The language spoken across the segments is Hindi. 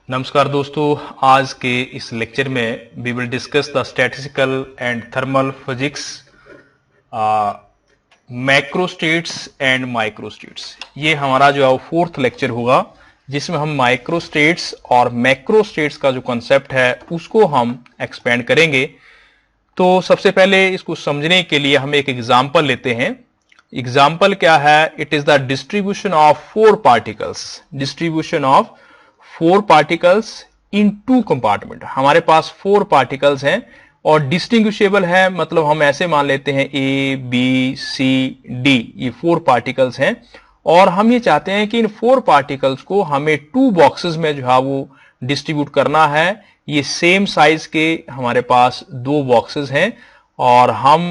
नमस्कार दोस्तों, आज के इस लेक्चर में we will discuss the statistical and thermal physics macrostates and microstates. ये हमारा जो है वो फोर्थ लेक्चर होगा, जिसमें हम माइक्रोस्टेट्स और मैक्रोस्टेट्स का जो कॉन्सेप्ट है उसको हम एक्सपेंड करेंगे। तो सबसे पहले इसको समझने के लिए हम एक एग्जाम्पल लेते हैं। एग्जाम्पल क्या है? It is the distribution of four particles in two compartment. हमारे पास फोर पार्टिकल्स हैं और डिस्टिंग्विशेबल है, मतलब हम ऐसे मान लेते हैं ए बी सी डी, ये फोर पार्टिकल्स हैं और हम ये चाहते हैं कि इन फोर पार्टिकल्स को हमें टू बॉक्सेस में जो है वो डिस्ट्रीब्यूट करना है। ये सेम साइज के हमारे पास दो बॉक्सेस हैं और हम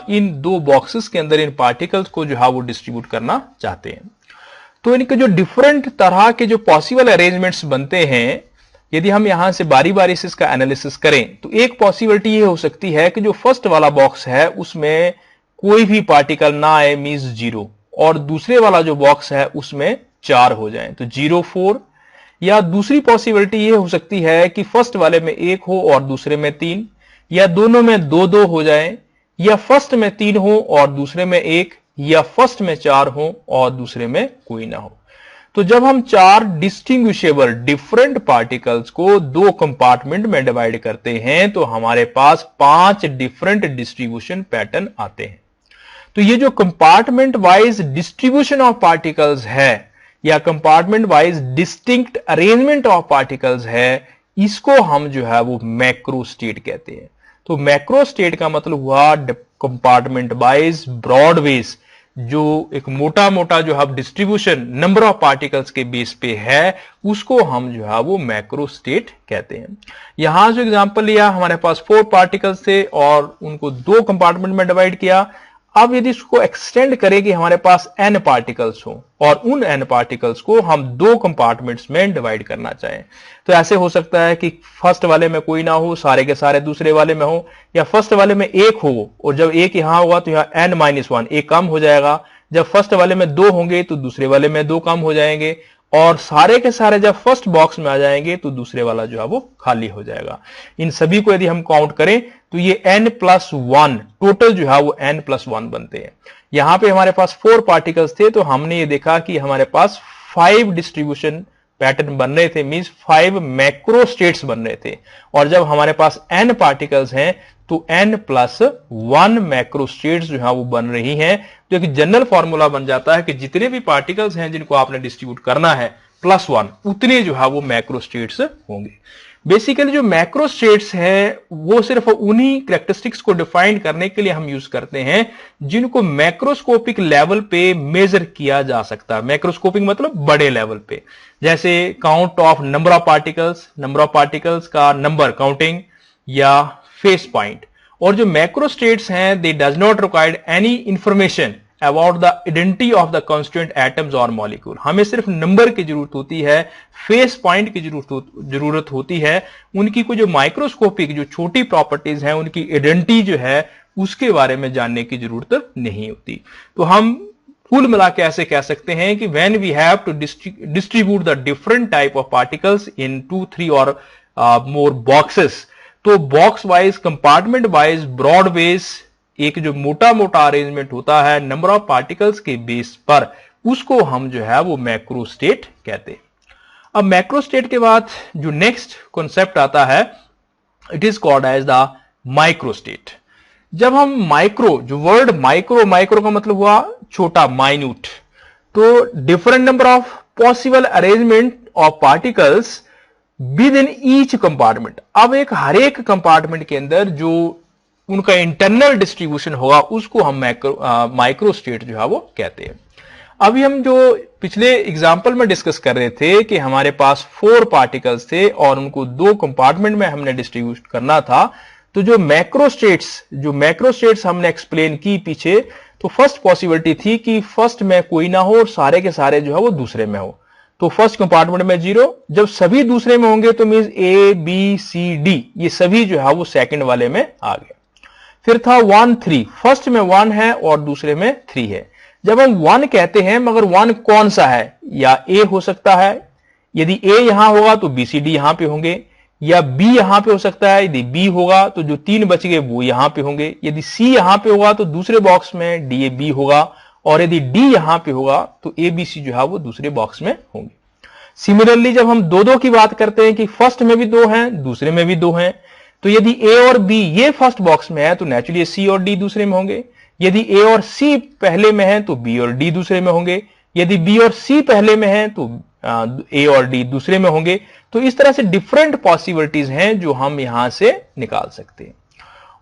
इन दो बॉक्सेस के अंदर इन पार्टिकल्स को जो है वो डिस्ट्रीब्यूट करना चाहते हैं। तो इनके जो डिफरेंट तरह के जो पॉसिबल अरेंजमेंट्स बनते हैं, यदि हम यहां से बारी बारी से इसका एनालिसिस करें तो एक पॉसिबिलिटी ये हो सकती है कि जो फर्स्ट वाला बॉक्स है उसमें कोई भी पार्टिकल ना आए, मींस जीरो, और दूसरे वाला जो बॉक्स है उसमें 4 हो जाए तो 0 4। या दूसरी पॉसिबिलिटी ये हो सकती है कि फर्स्ट वाले में 1 हो और दूसरे में 3, या दोनों में 2 2 हो जाए, या फर्स्ट में 3 हो और दूसरे में 1, या फर्स्ट में 4 हो और दूसरे में कोई ना हो। तो जब हम 4 डिस्टिंग्विशेबल डिफरेंट पार्टिकल्स को दो कंपार्टमेंट में डिवाइड करते हैं तो हमारे पास 5 डिफरेंट डिस्ट्रीब्यूशन पैटर्न आते हैं। तो ये जो compartment wise distribution of particles है या compartment wise distinct arrangement of particles है, इसको हम जो है वो मैक्रो स्टेट कहते हैं। तो मैक्रो स्टेट का मतलब हुआ कंपार्टमेंट वाइज ब्रॉड बेस, जो एक मोटा मोटा जो है डिस्ट्रीब्यूशन नंबर ऑफ पार्टिकल्स के बेस पे है, उसको हम जो है वो मैक्रो स्टेट कहते हैं। यहां जो एग्जांपल लिया, हमारे पास 4 पार्टिकल्स थे और उनको दो कंपार्टमेंट में डिवाइड किया। अब यदि इसको एक्सटेंड करें कि हमारे पास n पार्टिकल्स हो और उन n पार्टिकल्स को हम दो कंपार्टमेंट्स में डिवाइड करना चाहें, तो ऐसे हो सकता है कि फर्स्ट वाले में कोई ना हो, सारे के सारे दूसरे वाले में हो, या फर्स्ट वाले में 1 हो और जब 1 यहां होगा तो यहां n-1 एक कम हो जाएगा। जब फर्स्ट वाले में 2 होंगे तो दूसरे वाले में 2 कम हो जाएंगे, और सारे के सारे जब फर्स्ट बॉक्स में आ जाएंगे तो दूसरे वाला जो है वो खाली हो जाएगा। इन सभी को यदि हम काउंट करें तो ये n+1 टोटल जो है वो n+1 बनते हैं। यहां पे हमारे पास 4 पार्टिकल्स थे तो हमने ये देखा कि हमारे पास 5 डिस्ट्रीब्यूशन पैटर्न बन रहे थे, मींस 5 मैक्रो स्टेट्स बन रहे थे। और जब हमारे पास n पार्टिकल्स हैं तो n+1 मैक्रो स्टेट्स जो है वो बन रही हैं। तो एक जनरल फॉर्मूला बन जाता है कि जितने भी पार्टिकल्स हैं जिनको आपने डिस्ट्रीब्यूट करना है +1, उतने जो है वो मैक्रो स्टेट्स होंगे। बेसिकली जो मैक्रो स्टेट्स है वो सिर्फ उन्हीं कैरेक्टरिस्टिक्स को डिफाइन करने के लिए हम यूज करते हैं जिनको मैक्रोस्कोपिक लेवल पे मेजर किया जा सकता है। मैक्रोस्कोपिक मतलब बड़े लेवल पे, जैसे count of number of particles का नंबर काउंटिंग, या फेस पॉइंट। और जो मैक्रो स्टेट्स हैं दे does not required any information about the identity of the constituent atoms और मॉलिक्यूल। हमें सिर्फ नंबर की जरूरत होती है, फेस पॉइंट की जरूरत होती है। उनकी कोई जो माइक्रोस्कोपिक जो छोटी प्रॉपर्टीज हैं, उनकी आइडेंटिटी जो है उसके बारे में जानने की जरूरत नहीं होती। तो हम कुल मिला के ऐसे कह सकते हैं कि when we have to distribute the different type of particles in 2 3 और मोर बॉक्सेस, तो box wise compartment wise broad base एक जो मोटा मोटा अरेंजमेंट होता है नंबर ऑफ पार्टिकल्स के बेस पर, उसको हम जो है वो मैक्रो स्टेट कहते हैं। अब मैक्रो स्टेट के बाद जो नेक्स्ट कॉन्सेप्ट आता है, it is called as the micro state. जब हम माइक्रो, जो वर्ड माइक्रो का मतलब हुआ छोटा, माइन्यूट, तो different number of possible arrangement of particles with in each compartment. अब एक हर एक कंपार्टमेंट के अंदर जो उनका इंटरनल डिस्ट्रीब्यूशन होगा उसको हम माइक्रो स्टेट जो है वो कहते हैं। अभी हम जो पिछले एग्जांपल में डिस्कस कर रहे थे कि हमारे पास 4 पार्टिकल्स थे और उनको दो कंपार्टमेंट में हमने डिस्ट्रीब्यूट करना था। तो जो मैक्रो स्टेट्स हमने एक्सप्लेन की पीछे, तो फर्स्ट पॉसिबिलिटी थी कि फर्स्ट में कोई ना हो और सारे के सारे जो है वो दूसरे में हो। तो फर्स्ट कंपार्टमेंट में 0, जब सभी दूसरे में होंगे तो means A B C D ये सभी जो है वो सेकंड वाले में आ गए। फिर था 1 3, फर्स्ट में 1 है और दूसरे में 3 है। जब हम 1 कहते हैं, मगर 1 कौन सा है? या A हो सकता है, यदि ए यहां होगा तो बी सी डी यहां पे होंगे, या बी यहां पे हो सकता है। यदि बी होगा तो जो 3 बच गए वो यहां पे होंगे। यदि सी यहां पे होगा तो दूसरे बॉक्स में डी ए बी होगा, और यदि डी यहां पे होगा तो ए बी सी जो है वो दूसरे बॉक्स में होंगे। सिमिलरली जब हम 2-2 की बात करते हैं कि फर्स्ट में भी 2 हैं, दूसरे में भी 2 हैं, तो यदि ए और बी ये फर्स्ट बॉक्स में है तो नेचुरली सी और डी दूसरे में होंगे। यदि ए और सी पहले में है तो बी और डी दूसरे में होंगे। यदि बी और सी पहले में है तो ए और डी दूसरे में होंगे। तो इस तरह से डिफरेंट पॉसिबिलिटीज हैं जो हम यहां से निकाल सकते हैं।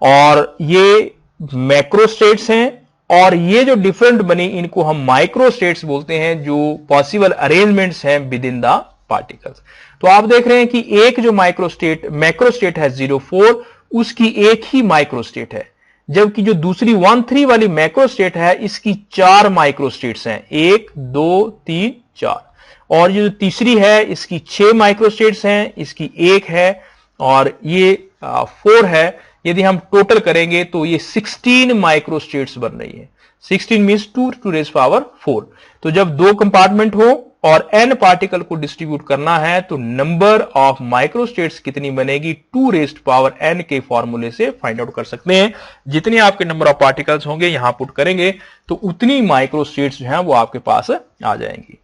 और ये मैक्रो स्टेट्स हैं, और ये जो डिफरेंट बनी इनको हम माइक्रो स्टेट्स बोलते हैं, जो पॉसिबल अरेंजमेंट्स हैं विद इन द पार्टिकल्स। तो आप देख रहे हैं कि एक जो मैक्रो स्टेट है 0,4, उसकी एक ही माइक्रो स्टेट है, जबकि जो दूसरी 1,3 वाली मैक्रो स्टेट है इसकी 4 माइक्रो स्टेट्स हैं, 1 2 3 4। और ये जो तीसरी है इसकी 6 माइक्रो स्टेट्स हैं, इसकी 1 है, और ये 4 है। यदि हम टोटल करेंगे तो ये 16 माइक्रो स्टेट्स बन रही है। 16 मींस 2 to raise power 4। तो जब 2 कंपार्टमेंट हो और n पार्टिकल को डिस्ट्रीब्यूट करना है तो नंबर ऑफ माइक्रो स्टेट्स कितनी बनेगी 2 raised power n के फॉर्मूले से फाइंड आउट कर सकते हैं। जितने आपके नंबर ऑफ पार्टिकल्स होंगे यहां पुट करेंगे तो उतनी माइक्रो स्टेट्स जो हैं वो आपके पास आ जाएंगी।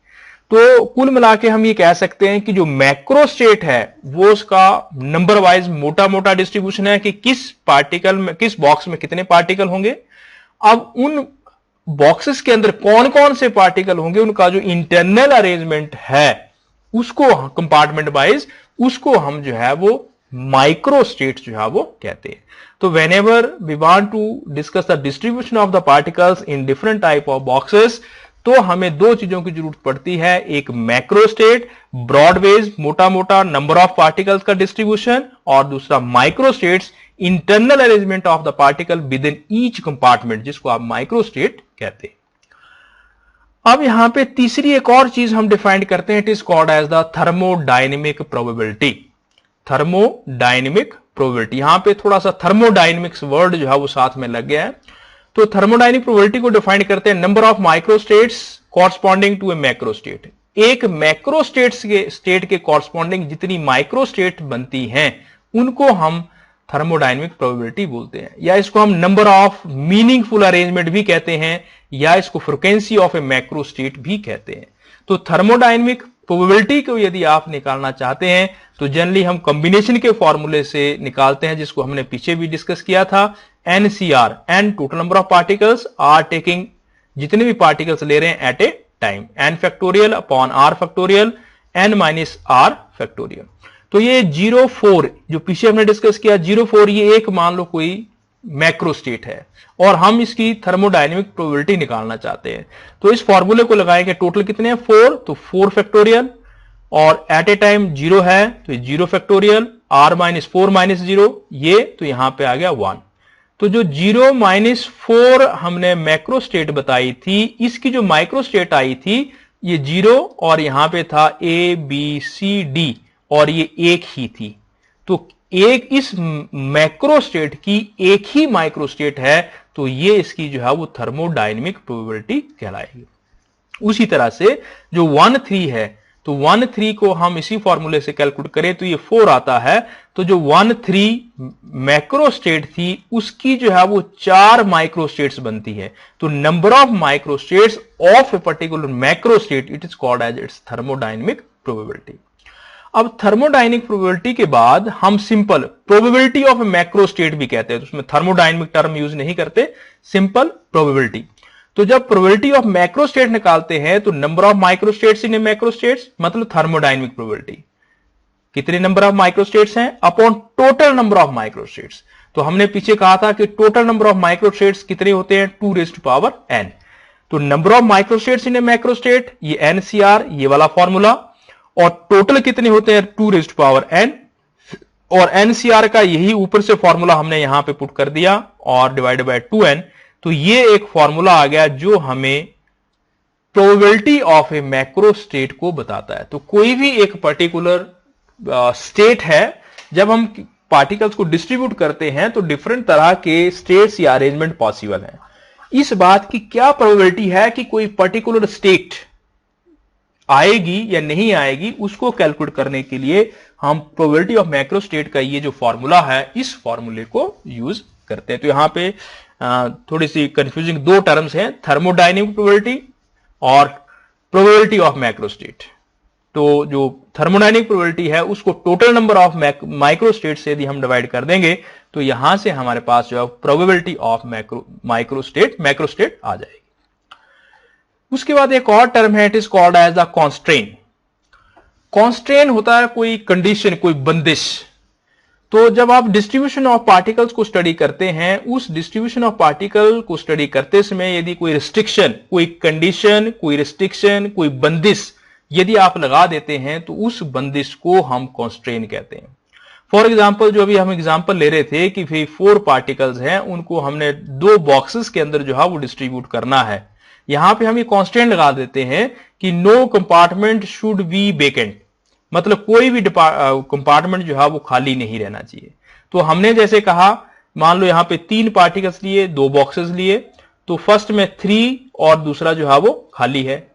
तो कुल मिला के हम ये कह सकते हैं कि जो मैक्रो स्टेट है वो उसका नंबर वाइज मोटा मोटा डिस्ट्रीब्यूशन है कि किस पार्टिकल में, किस बॉक्स में कितने पार्टिकल होंगे। अब उन बॉक्सेस के अंदर कौन कौन से पार्टिकल होंगे, उनका जो इंटरनल अरेंजमेंट है उसको कंपार्टमेंट वाइज, उसको हम जो है वो माइक्रो स्टेट जो है वो कहते हैं। तो whenever we want to discuss the distribution of the particles in different type of boxes, तो हमें 2 चीजों की जरूरत पड़ती है। एक मैक्रो स्टेट, ब्रॉड बेस्ड मोटा मोटा नंबर ऑफ पार्टिकल्स का डिस्ट्रीब्यूशन, और दूसरा micro states, internal arrangement of the particle with in each compartment, जिसको आप माइक्रो स्टेट कहते हैं। अब यहां पे तीसरी एक और चीज हम डिफाइन करते हैं, it is called as the thermodynamic probability. Thermodynamic probability, यहां पे थोड़ा सा थर्मोडायनेमिक्स वर्ड जो है वो साथ में लग गया है। तो थर्मोडायनेमिक प्रोबेबिलिटी को डिफाइन करते हैं number of micro states corresponding to a macro state. एक मैक्रो स्टेट के कॉरस्पॉन्डिंग जितनी माइक्रो स्टेट बनती हैं उनको हम थर्मोडायनेमिक प्रोबेबिलिटी बोलते हैं, या इसको हम नंबर ऑफ मीनिंगफुल अरेंजमेंट भी कहते हैं, या इसको frequency of a macro state भी कहते हैं। तो थर्मोडायनेमिक प्रोबेबिलिटी को यदि आप निकालना चाहते हैं तो जनरली हम कॉम्बिनेशन के फॉर्मूले से निकालते हैं, जिसको हमने पीछे भी डिस्कस किया था। NCR, n total number of particles, R taking जितने भी पार्टिकल्स ले रहे हैं at a time, n factorial upon R factorial, n minus R factorial. तो ये 0,4 जो पीछे हमने डिस्कस किया 0,4, ये एक मान लो कोई मैक्रो स्टेट है और हम इसकी थर्मोडायनेमिक प्रोबेबिलिटी निकालना चाहते हैं। तो इस फॉर्मूले को लगाएंगे, टोटल कितने हैं 4, तो 4 फैक्टोरियल, और एट ए टाइम 0 है तो 0 फैक्टोरियल, R माइनस 4 माइनस 0 ये, तो यहां पे आ गया 1। तो जो 0 माइनस 4 हमने मैक्रो स्टेट बताई थी, इसकी जो माइक्रो स्टेट आई थी ये 0 और यहां पे था A B C D और ये एक ही थी। तो एक इस मैक्रो स्टेट की एक ही माइक्रो स्टेट है, तो ये इसकी जो है वो थर्मोडायनेमिक प्रोबेबिलिटी कहलाएगी। उसी तरह से जो 1,3 है, तो 1,3 को हम इसी फॉर्मूले से कैलकुलेट करें तो ये 4 आता है। तो जो 1,3 मैक्रो स्टेट थी उसकी जो है वो 4 माइक्रो स्टेट्स बनती है। तो number of micro states of a particular macro state it is called as its thermodynamic probability. अब थर्मोडायनेमिक प्रोबेबिलिटी के बाद हम simple probability of a macro state भी कहते हैं, तो उसमें थर्मोडायनेमिक टर्म यूज नहीं करते, सिंपल प्रोबेबिलिटी। तो जब प्रोबेबिलिटी ऑफ मैक्रो स्टेट निकालते हैं तो number of micro states in A macro states मतलब थर्मोडायनेमिक प्रोबेबिलिटी, कितने नंबर ऑफ माइक्रो स्टेट्स हैं upon total number of micro states. तो हमने पीछे कहा था कि total number of micro states कितने होते हैं 2 raised to power n। तो number of micro states in A macro state ये NCR ये वाला फॉर्मूला, और टोटल कितने होते हैं 2 raised to power n, और NCR का यही ऊपर से फॉर्मूला हमने यहां पे पुट कर दिया और डिवाइडेड बाय 2n। तो ये एक फॉर्मूला आ गया जो हमें probability of a macro state को बताता है। तो कोई भी एक पर्टिकुलर स्टेट है, जब हम पार्टिकल्स को डिस्ट्रीब्यूट करते हैं तो डिफरेंट तरह के स्टेट्स या अरेंजमेंट पॉसिबल है। इस बात की क्या प्रोबेबिलिटी है कि कोई पर्टिकुलर स्टेट आएगी या नहीं आएगी उसको कैलकुलेट करने के लिए हम प्रोबेबिलिटी ऑफ मैक्रोस्टेट का ये जो फॉर्मूला है इस फॉर्मूले को यूज करते हैं। तो यहां पे थोड़ी सी कंफ्यूजिंग दो टर्म्स हैं, थर्मोडायनेमिक प्रोबेबिलिटी और प्रोबेबिलिटी ऑफ मैक्रोस्टेट। तो जो थर्मोडायनेमिक प्रोबेबिलिटी है उसको टोटल नंबर ऑफ माइक्रोस्टेट से यदि हम डिवाइड कर देंगे तो यहां से हमारे पास जो है प्रोबेबिलिटी ऑफ मैक्रोस्टेट आ जाएगी। उसके बाद एक और टर्म है, it is called as the constraint. Constraint होता है कोई कंडीशन, कोई बंदिश। तो जब आप डिस्ट्रीब्यूशन ऑफ पार्टिकल्स को स्टडी करते हैं, उस डिस्ट्रीब्यूशन ऑफ पार्टिकल को स्टडी करते समय यदि कोई रिस्ट्रिक्शन, कोई कंडीशन, कोई रिस्ट्रिक्शन, कोई बंदिश यदि आप लगा देते हैं तो उस बंदिश को हम कॉन्स्ट्रेन कहते हैं। फॉर एग्जाम्पल, जो अभी हम एग्जाम्पल ले रहे थे कि भाई 4 पार्टिकल्स हैं, उनको हमने 2 बॉक्सेस के अंदर जो है वो डिस्ट्रीब्यूट करना है। यहां पे हम ये कॉन्स्टेंट लगा देते हैं कि no compartment should be vacant, मतलब कोई भी कंपार्टमेंट जो है वो खाली नहीं रहना चाहिए। तो हमने जैसे कहा, मान लो यहां पे 3 पार्टिकल्स लिए, 2 बॉक्सेस लिए, तो फर्स्ट में 3 और दूसरा जो है वो खाली है,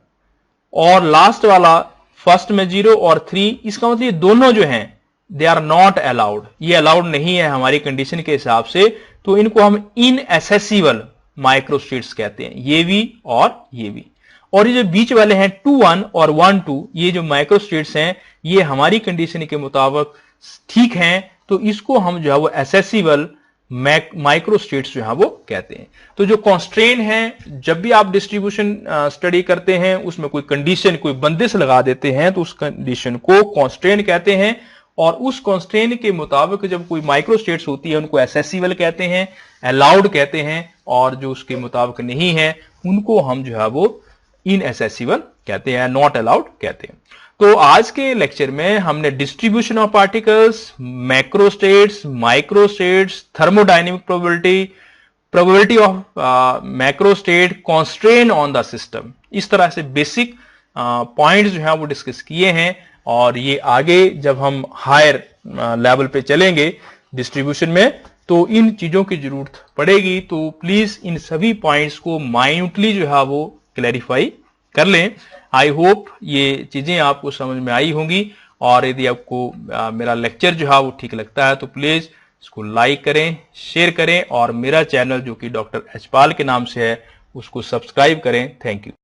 और लास्ट वाला फर्स्ट में 0 और 3, इसका मतलब ये दोनों जो हैं दे आर नॉट अलाउड, ये अलाउड नहीं है हमारी कंडीशन के हिसाब से। तो इनको हम इनएसेसिबल माइक्रोस्टेट्स कहते हैं, ये भी और ये भी। और ये जो बीच वाले हैं 2-1 और 1-2, ये जो माइक्रोस्टेट्स हैं ये हमारी कंडीशन के मुताबिक ठीक हैं, तो इसको हम जो है वो एसेसिबल माइक्रोस्टेट्स जो है वो कहते हैं। तो जो कॉन्स्ट्रेन है, जब भी आप डिस्ट्रीब्यूशन स्टडी करते हैं उसमें कोई कंडीशन, कोई बंदिश लगा देते हैं तो उस कंडीशन को कॉन्स्ट्रेन कहते हैं, और उस कॉन्स्ट्रेन के मुताबिक जब कोई माइक्रोस्टेट्स होती है उनको एसेसिबल कहते हैं, अलाउड कहते हैं, और जो उसके मुताबिक नहीं है उनको हम जो है वो इनएसेसिबल कहते हैं, नॉट अलाउड कहते हैं। तो आज के लेक्चर में हमने distribution of particles, macrostates, microstates, thermodynamic probability, probability of macrostate, constraint on the system, इस तरह से बेसिक पॉइंट्स जो है वो डिस्कस किए हैं। और ये आगे जब हम हायर लेवल पे चलेंगे डिस्ट्रीब्यूशन में तो इन चीजों की जरूरत पड़ेगी। तो प्लीज इन सभी पॉइंट्स को माइन्यूटली जो है वो क्लैरिफाई कर लें। आई होप ये चीजें आपको समझ में आई होंगी, और यदि आपको मेरा लेक्चर जो है वो ठीक लगता है तो प्लीज इसको लाइक करें, शेयर करें, और मेरा चैनल जो कि डॉक्टर यशपाल के नाम से है उसको सब्सक्राइब करें। Thank you.